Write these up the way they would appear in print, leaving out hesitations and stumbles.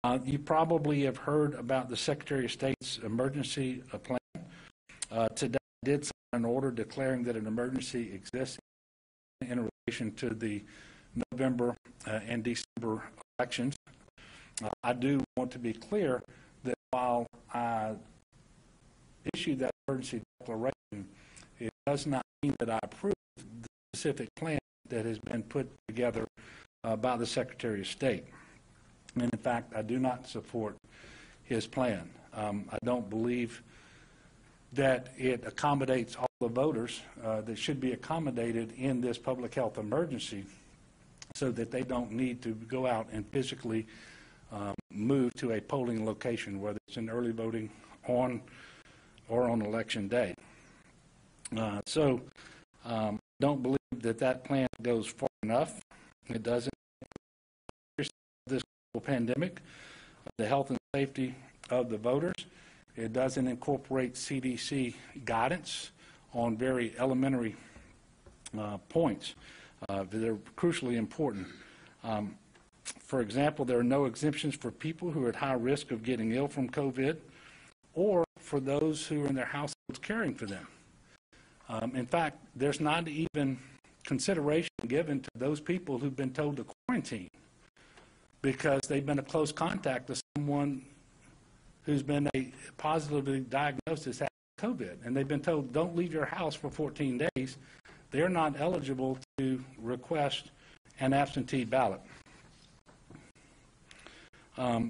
You probably have heard about the Secretary of State's emergency plan. Today I did sign an order declaring that an emergency exists in relation to the November and December elections. I do want to be clear that while I issued that emergency declaration, it does not mean that I approve the specific plan that has been put together by the Secretary of State. And in fact, I do not support his plan. I don't believe that it accommodates all the voters that should be accommodated in this public health emergency, so that they don't need to go out and physically move to a polling location, whether it's in early voting on or on election day. Don't believe that that plan goes far enough. It doesn't this pandemic, the health and safety of the voters. It doesn't incorporate CDC guidance on very elementary points that are crucially important. For example, there are no exemptions for people who are at high risk of getting ill from COVID, or for those who are in their households caring for them. In fact, there's not even consideration given to those people who've been told to quarantine because they've been a close contact to someone who's been positively diagnosed as having COVID, and they've been told don't leave your house for 14 days. They're not eligible to request an absentee ballot. I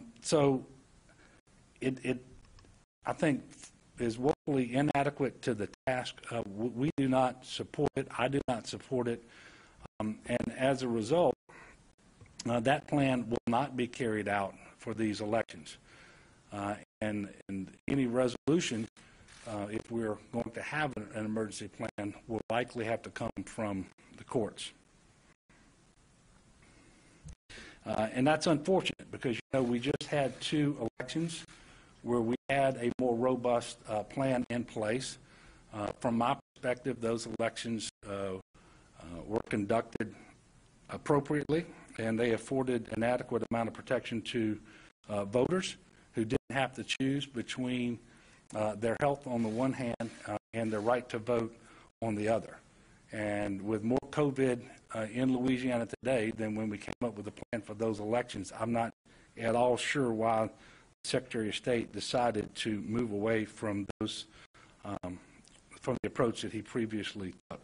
think, is woefully inadequate to the task. We do not support it. I do not support it. And as a result, that plan will not be carried out for these elections. And any resolution, if we're going to have an emergency plan, will likely have to come from the courts. And that's unfortunate because, we just had 2 elections where we had a more robust plan in place. From my perspective, those elections were conducted appropriately, and they afforded an adequate amount of protection to voters who didn't have to choose between their health on the one hand and their right to vote on the other. And with more COVID in Louisiana today than when we came up with a plan for those elections, I'm not at all sure why the Secretary of State decided to move away from those from the approach that he previously took.